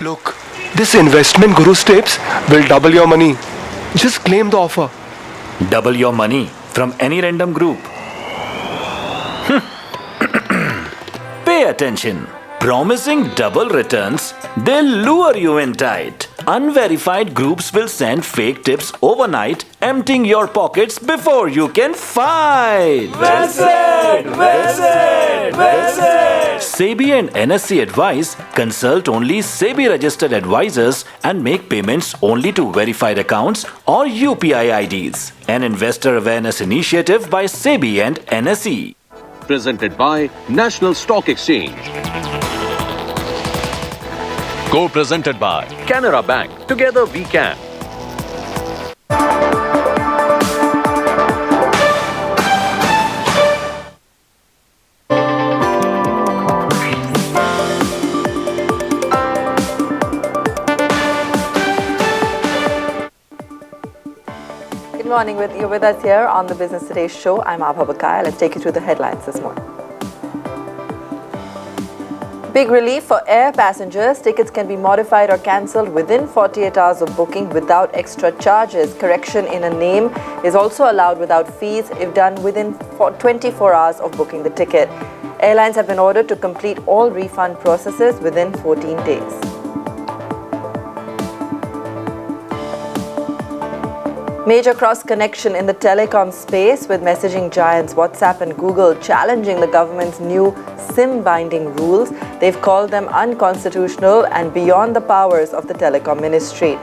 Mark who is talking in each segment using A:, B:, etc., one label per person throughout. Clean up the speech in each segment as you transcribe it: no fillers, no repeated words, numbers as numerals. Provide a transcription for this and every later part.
A: Look, this investment guru's tips will double your money. Just claim the offer.
B: Double your money from any random group. Pay attention. Promising double returns, they'll lure you in tight. Unverified groups will send fake tips overnight, emptying your pockets before you can fight.
C: Well said! Well said! Well said!
B: SEBI and NSE advise consult only SEBI registered advisors and make payments only to verified accounts or UPI IDs. An investor awareness initiative by SEBI and NSE.
D: Presented by National Stock Exchange. Co-presented by Canara Bank. Together we can.
E: Good morning. You're with us here on the Business Today show. I'm Aabha Bakaya. Let's take you through the headlines this morning. Big relief for air passengers. Tickets can be modified or cancelled within 48 hours of booking without extra charges. Correction in a name is also allowed without fees if done within 24 hours of booking the ticket. Airlines have been ordered to complete all refund processes within 14 days. Major cross-connection in the telecom space with messaging giants WhatsApp and Google challenging the government's new SIM-binding rules. They've called them unconstitutional and beyond the powers of the telecom ministry.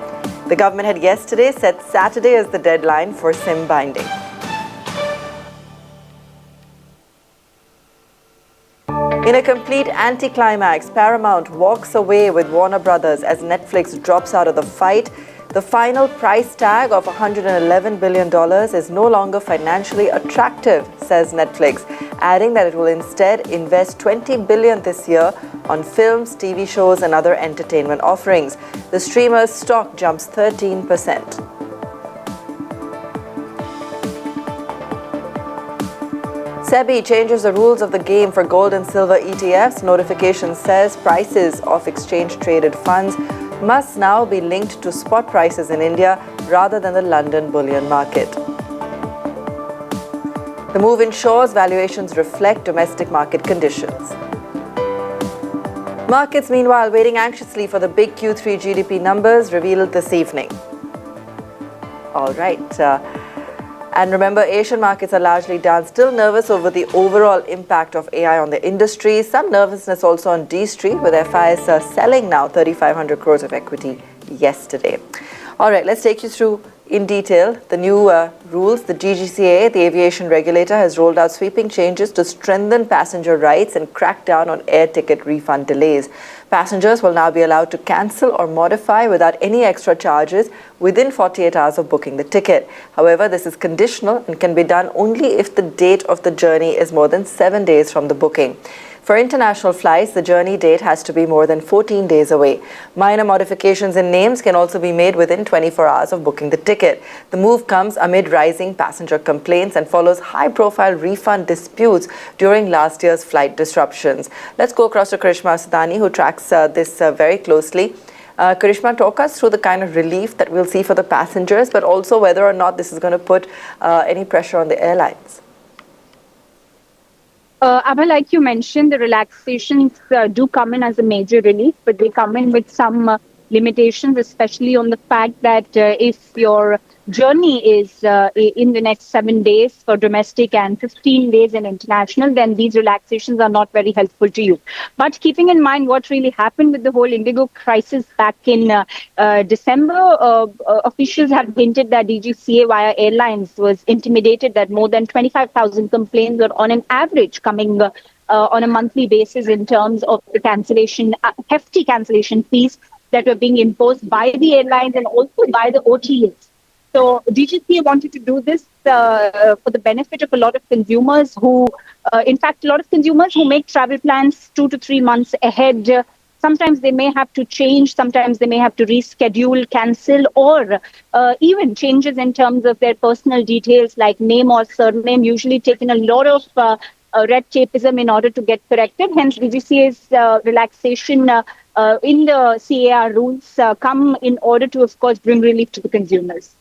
E: The government had yesterday set Saturday as the deadline for SIM binding. In a complete anticlimax, Paramount walks away with Warner Brothers as Netflix drops out of the fight. The final price tag of $111 billion is no longer financially attractive, says Netflix, adding that it will instead invest $20 billion this year on films, TV shows and other entertainment offerings. The streamer's stock jumps 13%. SEBI changes the rules of the game for gold and silver ETFs. Notification says prices of exchange-traded funds must now be linked to spot prices in India rather than the London bullion market. The move ensures valuations reflect domestic market conditions. Markets, meanwhile, waiting anxiously for the big Q3 GDP numbers revealed this evening. All right. And remember, Asian markets are largely down, still nervous over the overall impact of AI on the industry. Some nervousness also on D Street, with FIs selling now 3,500 crores of equity yesterday. All right, let's take you through in detail the new rules. The DGCA, the aviation regulator, has rolled out sweeping changes to strengthen passenger rights and crack down on air ticket refund delays. Passengers will now be allowed to cancel or modify without any extra charges within 48 hours of booking the ticket. However, this is conditional and can be done only if the date of the journey is more than 7 days from the booking. For international flights, the journey date has to be more than 14 days away. Minor modifications in names can also be made within 24 hours of booking the ticket. The move comes amid rising passenger complaints and follows high-profile refund disputes during last year's flight disruptions. Let's go across to Karishma Sudani, who tracks this very closely. Karishma, talk us through the kind of relief that we'll see for the passengers, but also whether or not this is going to put any pressure on the airlines.
F: Aabha, like you mentioned, the relaxations do come in as a major relief, but they come in with some limitations, especially on the fact that if your journey is in the next 7 days for domestic and 15 days in international, then these relaxations are not very helpful to you. But keeping in mind what really happened with the whole Indigo crisis back in December, officials have hinted that DGCA via airlines was intimidated that more than 25,000 complaints were on an average coming on a monthly basis in terms of the cancellation, hefty cancellation fees that were being imposed by the airlines and also by the OTAs. So DGCA wanted to do this for the benefit of a lot of consumers who, in fact, a lot of consumers who make travel plans 2 to 3 months ahead. Sometimes they may have to change, sometimes they may have to reschedule, cancel, or even changes in terms of their personal details like name or surname, usually taken a lot of red tapeism in order to get corrected. Hence, DGCA's relaxation in the CAR rules come in order to, of course, bring relief to the consumers.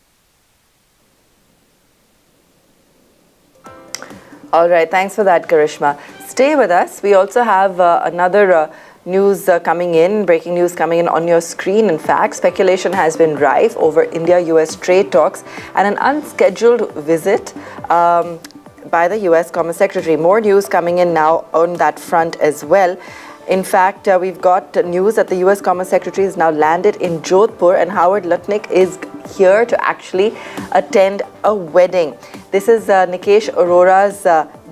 E: All right, thanks for that, Karishma. Stay with us. We also have another news coming in, breaking news coming in on your screen. In fact, speculation has been rife over India-US trade talks and an unscheduled visit by the US Commerce Secretary. More news coming in now on that front as well. In fact, we've got news that the US Commerce Secretary has now landed in Jodhpur and Howard Lutnick is here to actually attend a wedding. This is Nikesh Arora's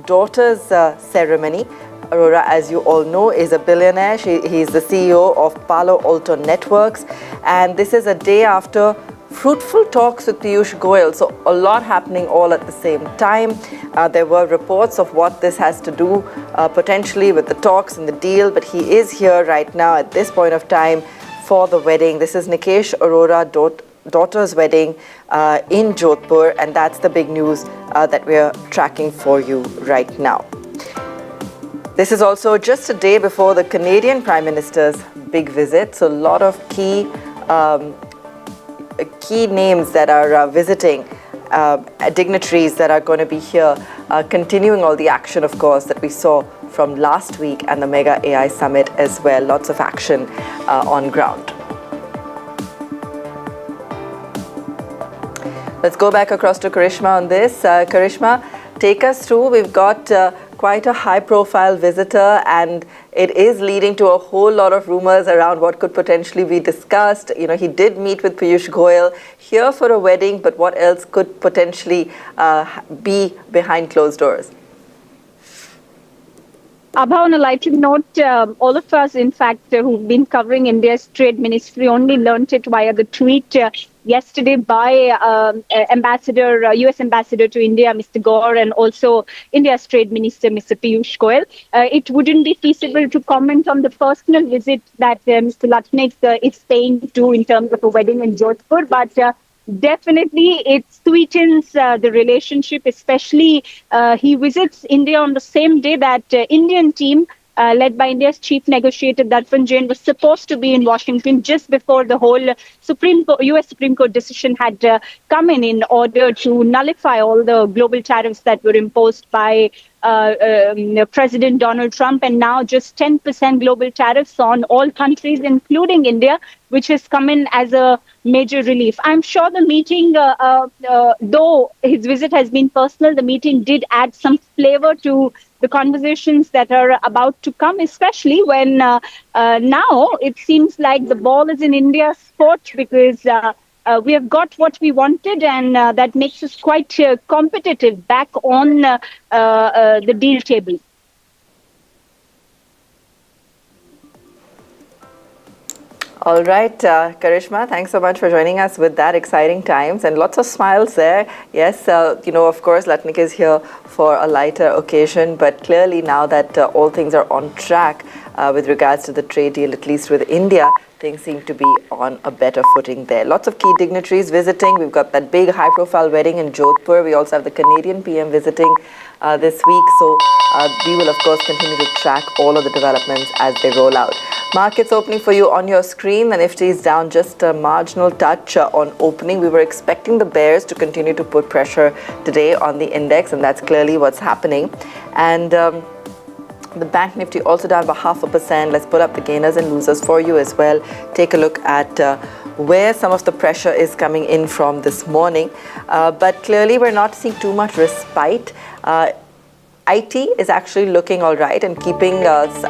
E: daughter's ceremony. Arora, as you all know, is a billionaire. He's the CEO of Palo Alto Networks. And this is a day after fruitful talks with Piyush Goyal. So a lot happening all at the same time. There were reports of what this has to do potentially with the talks and the deal. But he is here right now at this point of time for the wedding. This is Nikesh Arora daughter's wedding in Jodhpur, and that's the big news that we're tracking for you right now. This is also just a day before the Canadian Prime Minister's big visit, so a lot of key names that are visiting, dignitaries that are going to be here, continuing all the action, of course, that we saw from last week and the Mega AI Summit as well. Lots of action on ground. Let's go back across to Karishma on this. Karishma, take us through. We've got quite a high-profile visitor, and it is leading to a whole lot of rumors around what could potentially be discussed. You know, he did meet with Piyush Goyal here for a wedding, but what else could potentially be behind closed doors?
F: Aabha, on a lighter note, all of us, in fact, who've been covering India's trade ministry only learnt it via the tweet yesterday by US Ambassador to India, Mr. Gore, and also India's Trade Minister, Mr. Piyush Goyal. It wouldn't be feasible to comment on the personal visit that Mr. Lutnick is paying to in terms of a wedding in Jodhpur, but definitely it sweetens the relationship, especially he visits India on the same day that Indian team led by India's chief negotiator Darpan Jain was supposed to be in Washington just before the whole US Supreme Court decision had come in order to nullify all the global tariffs that were imposed by President Donald Trump, and now just 10% global tariffs on all countries, including India, which has come in as a major relief. I'm sure the meeting, though his visit has been personal, the meeting did add some flavor to the conversations that are about to come, especially when now it seems like the ball is in India's court, because we have got what we wanted, and that makes us quite competitive back on the deal table.
E: All right, Karishma, thanks so much for joining us with that. Exciting times and lots of smiles there. Yes, you know, of course, Lutnick is here for a lighter occasion, but clearly now that all things are on track with regards to the trade deal, at least with India, things seem to be on a better footing there. Lots of key dignitaries visiting. We've got that big high-profile wedding in Jodhpur. We also have the Canadian PM visiting this week. So we will, of course, continue to track all of the developments as they roll out. Markets opening for you on your screen. The Nifty is down just a marginal touch on opening. We were expecting the bears to continue to put pressure today on the index, and that's clearly what's happening. And the Bank Nifty also down by 0.5%. Let's pull up the gainers and losers for you as well. Take a look at where some of the pressure is coming in from this morning. But clearly, we're not seeing too much respite. IT is actually looking all right and keeping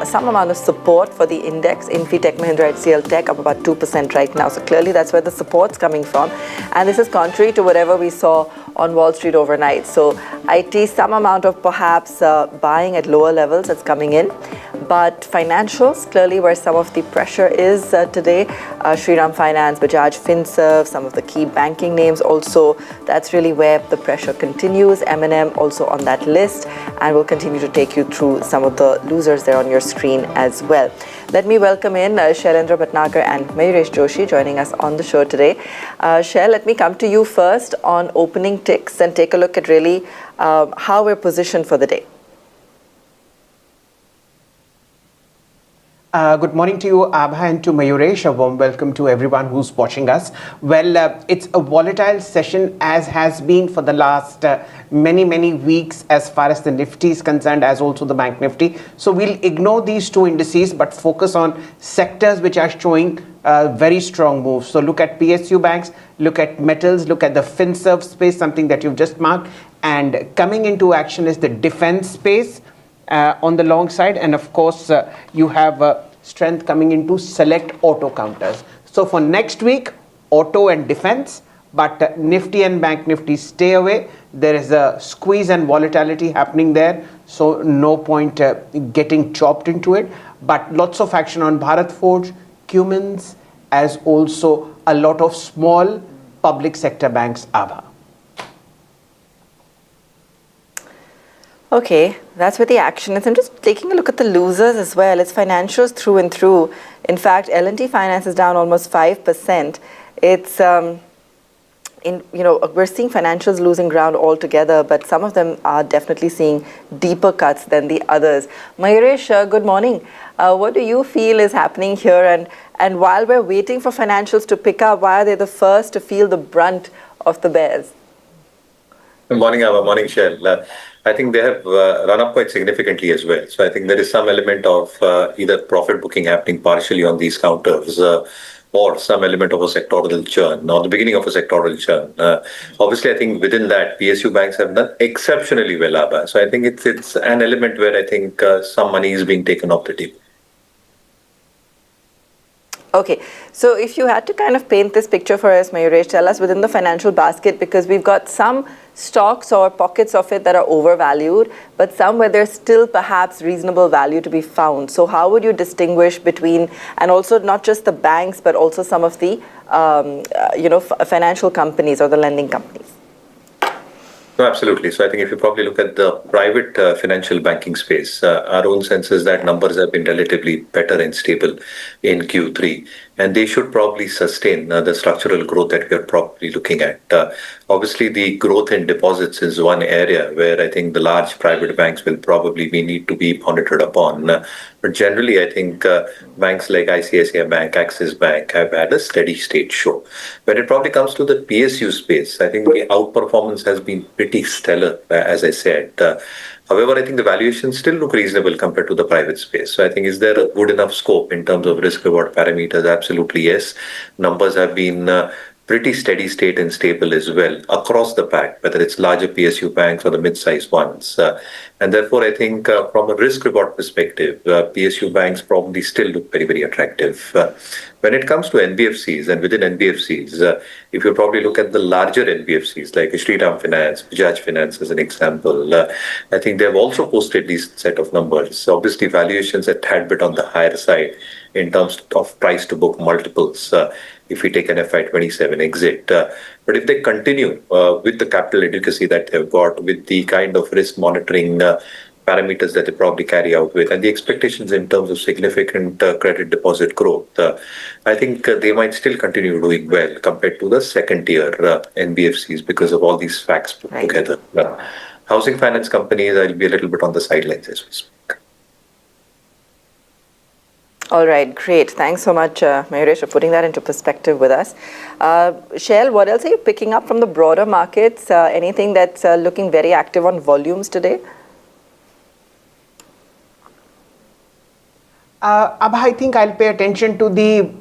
E: some amount of support for the index. Infitech, Mahindra, HCL Tech up about 2% right now. So clearly that's where the support's coming from. And this is contrary to whatever we saw on Wall Street overnight. So IT, some amount of perhaps buying at lower levels that's coming in. But financials, clearly where some of the pressure is today. Shriram Finance, Bajaj Finserv, some of the key banking names also. That's really where the pressure continues. M&M also on that list. And we'll continue to take you through some of the losers there on your screen as well. Let me welcome in Shailendra Bhatnagar and Mayuresh Joshi joining us on the show today. Shail, let me come to you first on opening ticks and take a look at really how we're positioned for the day.
G: Good morning to you, Aabha, and to Mayuresh. A warm welcome to everyone who's watching us. Well, it's a volatile session, as has been for the last many weeks as far as the Nifty is concerned, as also the Bank Nifty. So we'll ignore these two indices, but focus on sectors which are showing very strong moves. So look at PSU banks, look at metals, look at the FinServ space, something that you've just marked. And coming into action is the defense space on the long side, and of course you have strength coming into select auto counters. So for next week, auto and defense, but Nifty and Bank Nifty stay away. There is a squeeze and volatility happening there, so no point getting chopped into it. But lots of action on Bharat Forge, Cummins, as also a lot of small public sector banks, Aabha.
E: Okay, that's where the action is. I'm just taking a look at the losers as well. It's financials through and through. In fact, L&T Finance is down almost 5%. It's we're seeing financials losing ground altogether, but some of them are definitely seeing deeper cuts than the others. Mayuresh, good morning. What do you feel is happening here? And while we're waiting for financials to pick up, why are they the first to feel the brunt of the bears?
H: Good morning, Aabha. Morning, Shell. I think they have run up quite significantly as well. So I think there is some element of either profit booking happening partially on these counters or some element of a sectoral churn, or the beginning of a sectoral churn. Obviously, I think within that, PSU banks have done exceptionally well, Aabha. So I think it's an element where I think some money is being taken off the table.
E: Okay, so if you had to kind of paint this picture for us, Mayuresh, tell us within the financial basket, because we've got some stocks or pockets of it that are overvalued, but some where there's still perhaps reasonable value to be found. So how would you distinguish between, and also not just the banks, but also some of the, financial companies or the lending companies?
H: No, absolutely. So I think if you probably look at the private financial banking space, our own sense is that numbers have been relatively better and stable in Q3, and they should probably sustain the structural growth that we are probably looking at. Obviously, the growth in deposits is one area where I think the large private banks will probably need to be monitored upon. But generally, I think banks like ICICI Bank, Axis Bank have had a steady state show. When it probably comes to the PSU space, I think the outperformance has been pretty stellar, as I said. However, I think the valuations still look reasonable compared to the private space. So I think, is there a good enough scope in terms of risk-reward parameters? Absolutely, yes. Numbers have been pretty steady state and stable as well across the pack, whether it's larger PSU banks or the mid-sized ones. And therefore, I think from a risk-reward perspective, PSU banks probably still look very attractive. When it comes to NBFCs, and within NBFCs, if you probably look at the larger NBFCs like Shriram Finance, Bajaj Finance as an example, I think they've also posted these set of numbers. Obviously, valuations are a tad bit on the higher side in terms of price to book multiples if we take an FY27 exit. But if they continue with the capital adequacy that they've got, with the kind of risk monitoring parameters that they probably carry out with, and the expectations in terms of significant credit deposit growth, I think they might still continue doing well compared to the second tier NBFCs because of all these facts put together. Housing finance companies, I'll be a little bit on the sidelines as we speak.
E: All right, great. Thanks so much, Mayuresh, for putting that into perspective with us. Shell, what else are you picking up from the broader markets? Anything that's looking very active on volumes today?
G: Aabha, I think I'll pay attention to the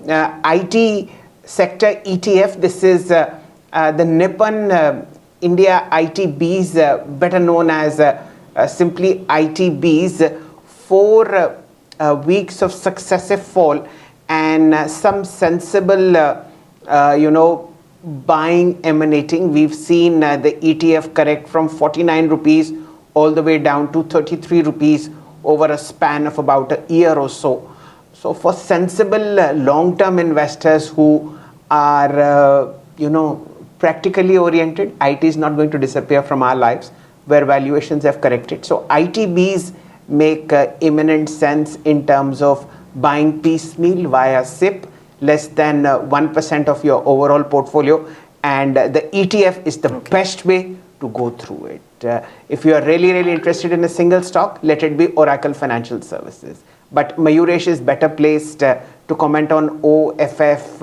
G: IT sector ETF. This is the Nippon India ITBs, better known as simply ITBs. 4 weeks of successive fall and some sensible, buying emanating. We've seen the ETF correct from 49 rupees all the way down to 33 rupees over a span of about a year or so. So for sensible long-term investors who are, practically oriented, IT is not going to disappear from our lives where valuations have corrected. So ITBs make imminent sense in terms of buying piecemeal via SIP, less than 1% of your overall portfolio. And the ETF is the best way to go through it. If you are really interested in a single stock, let it be Oracle Financial Services. but Mayuresh is better placed to comment on OFSS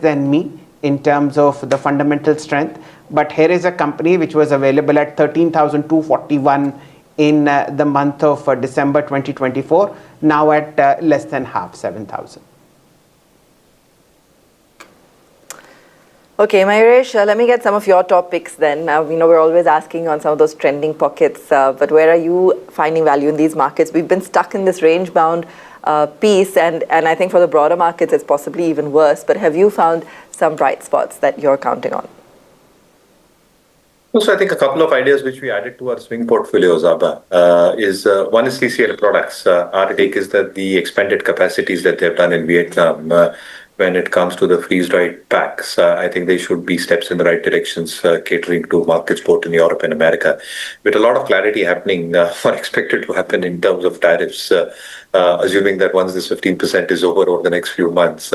G: than me in terms of the fundamental strength. But here is a company which was available at 13,241 in the month of December 2024, now at less than half, 7,000.
E: Okay, Mayuresh, let me get some of your top picks then. We're always asking on some of those trending pockets, but where are you finding value in these markets? We've been stuck in this range-bound piece, and I think for the broader markets, it's possibly even worse. But have you found some bright spots that you're counting on?
H: So I think a couple of ideas which we added to our swing portfolios, Aabha, is one is TCL products. Our take is that the expanded capacities that they've done in Vietnam, when it comes to the freeze-dried packs, I think they should be steps in the right directions, catering to markets both in Europe and America, with a lot of clarity happening or expected to happen in terms of tariffs. Assuming that once this 15% is over the next few months,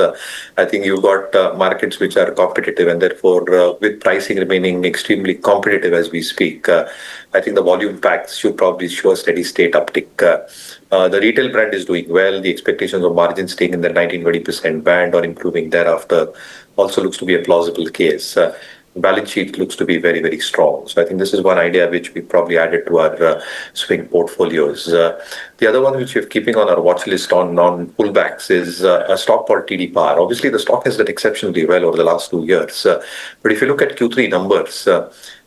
H: I think you've got markets which are competitive, and therefore with pricing remaining extremely competitive as we speak, I think the volume packs should probably show a steady state uptick. The retail brand is doing well. The expectations of margins staying in the 19-20% band or improving thereafter also looks to be a plausible case. Balance sheet looks to be very, very strong. So I think this is one idea which we probably added to our swing portfolios. The other one which we're keeping on our watch list on pullbacks is a stock called TD Power. Obviously, the stock has done exceptionally well over the last 2 years. But if you look at Q3 numbers,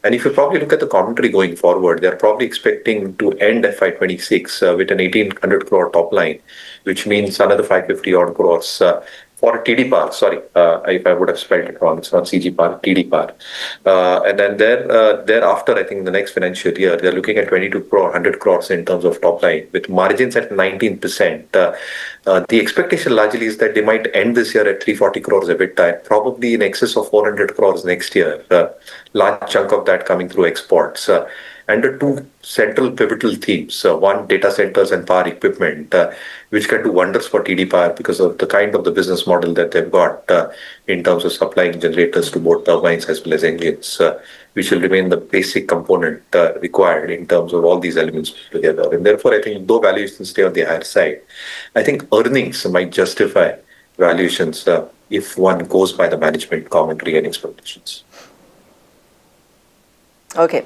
H: and if you probably look at the commentary going forward, they're probably expecting to end FY26 with an 1,800 crore top line, which means another 550 odd crores. For TD Power, sorry, if I would have spelled it wrong, it's not CG Power, TD Power. And then thereafter, I think in the next financial year, they're looking at 100 crores in terms of top line, with margins at 19%. The expectation largely is that they might end this year at 340 crores EBITDA, probably in excess of 400 crores next year. Large chunk of that coming through exports. And the two central pivotal themes, one, data centers and power equipment, which can do wonders for TD Power because of the kind of the business model that they've got in terms of supplying generators to both turbines as well as engines, which will remain the basic component required in terms of all these elements together. And therefore, I think though valuations stay on the higher side, I think earnings might justify valuations if one goes by the management commentary and expectations.
E: Okay.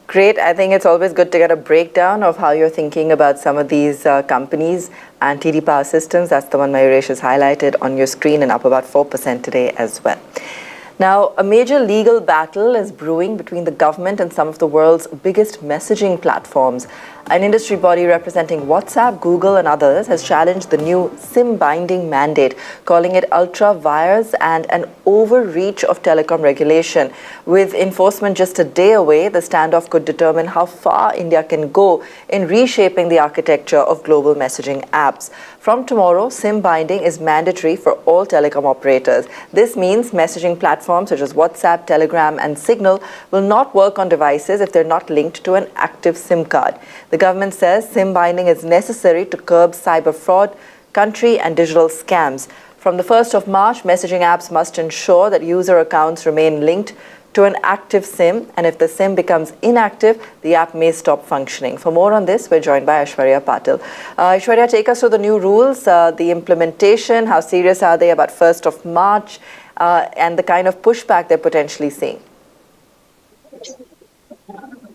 E: Great. I think it's always good to get a breakdown of how you're thinking about some of these companies, and TD Power Systems. That's the one Mayuresh has highlighted on your screen and up about 4% today as well. Now, a major legal battle is brewing between the government and some of the world's biggest messaging platforms. An industry body representing WhatsApp, Google and others has challenged the new SIM binding mandate, calling it ultra-vires and an overreach of telecom regulation. With enforcement just a day away, the standoff could determine how far India can go in reshaping the architecture of global messaging apps. From tomorrow, SIM binding is mandatory for all telecom operators. This means messaging platforms such as WhatsApp, Telegram and Signal will not work on devices if they're not linked to an active SIM card. The government says SIM binding is necessary to curb cyber fraud, country and digital scams. From the 1st of March, messaging apps must ensure that user accounts remain linked to an active SIM, and if the SIM becomes inactive, the app may stop functioning. For more on this, we're joined by Aishwarya Patil. Aishwarya, take us through the new rules, the implementation, how serious are they about 1st of March, and the kind of pushback they're potentially seeing.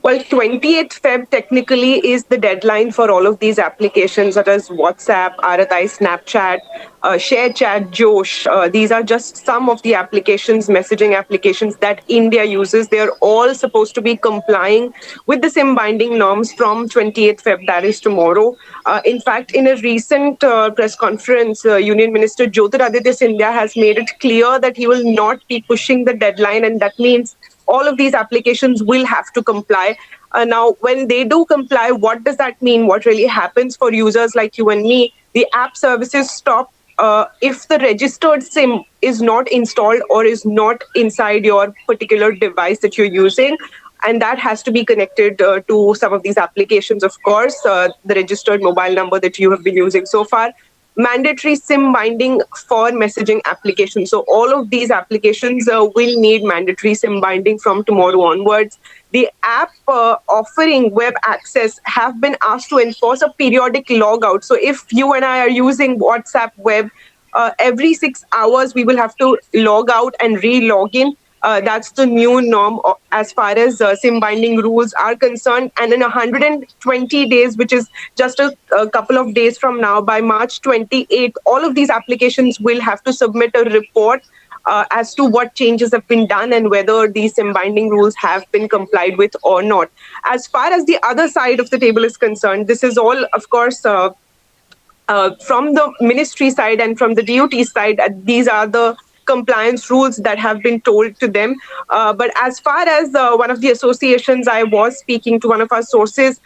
I: Well, 28th Feb technically is the deadline for all of these applications such as WhatsApp, RTI, Snapchat, ShareChat, Josh. These are just some of the applications, messaging applications that India uses. They're all supposed to be complying with the SIM binding norms from 28th Feb, that is tomorrow. In fact, in a recent press conference, Union Minister Jyotiraditya Scindia has made it clear that he will not be pushing the deadline, and that means all of these applications will have to comply. Now, when they do comply, what does that mean? What really happens for users like you and me? The app services stop if the registered SIM is not installed or is not inside your particular device that you're using. And that has to be connected to some of these applications, of course, the registered mobile number that you have been using so far. mandatory SIM binding for messaging applications. So all of these applications will need mandatory SIM binding from tomorrow onwards. The app offering web access have been asked to enforce a periodic logout. So if you and I are using WhatsApp web, every 6 hours we will have to log out and re-log in. That's the new norm as far as SIM binding rules are concerned. And in 120 days, which is just a couple of days from now, by March 28th, all of these applications will have to submit a report as to what changes have been done and whether these SIM binding rules have been complied with or not. As far as the other side of the table is concerned, this is all, of course, from the ministry side and from the DOT side, these are the compliance rules that have been told to them. But as far as one of the associations, I was speaking to one of our sources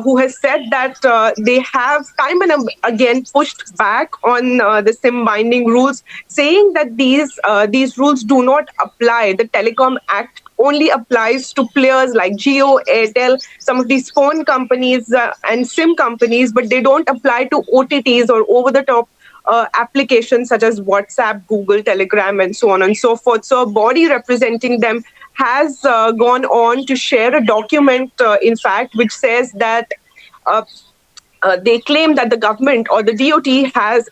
I: who has said that they have time and again pushed back on the SIM binding rules, saying that these rules do not apply. The Telecom Act only applies to players like Jio, Airtel, some of these phone companies and SIM companies, but they don't apply to OTTs or over-the-top applications such as WhatsApp, Google, Telegram, and so on and so forth. So a body representing them has gone on to share a document, in fact, which says that they claim that the government or the DOT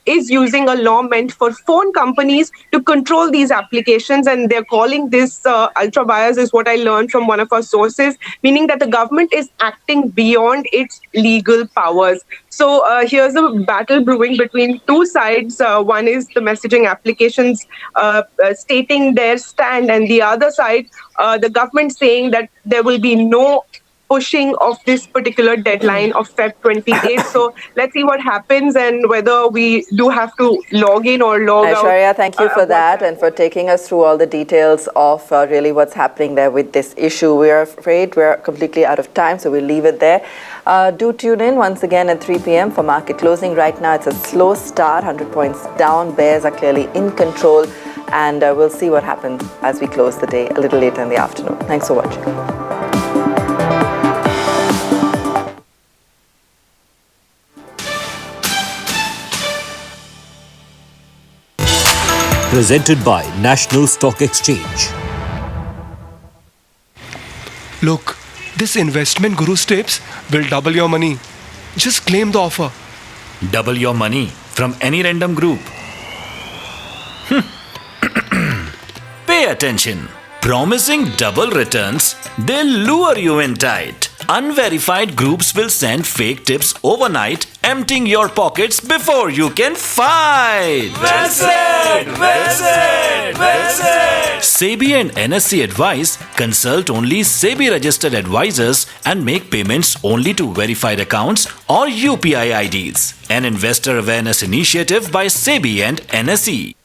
I: is using a law meant for phone companies to control these applications, and they're calling this ultra bias, is what I learned from one of our sources, meaning that the government is acting beyond its legal powers. So here's a battle brewing between two sides. One is the messaging applications stating their stand, and the other side, the government saying that there will be no pushing of this particular deadline of Feb 28th. So let's see what happens and whether we do have to log in or log out.
E: Aishwarya, thank you for that and for taking us through all the details of really what's happening there with this issue. We are afraid we're completely out of time, so we'll leave it there. Do tune in once again at 3 p.m. for market closing. Right now, it's a slow start, 100 points down. Bears are clearly in control, and we'll see what happens as we close the day a little later in the afternoon. Thanks for watching.
J: Presented by National Stock Exchange.
A: Look, this investment guru tips will double your money. Just claim the offer.
B: Double your money from any random group. Pay attention. Promising double returns, they'll lure you in tight. Unverified groups will send fake tips overnight, emptying your pockets before you can fight.
C: Visit!
B: SEBI and NSE advise, consult only SEBI registered advisors and make payments only to verified accounts or UPI IDs. An investor awareness initiative by SEBI and NSE.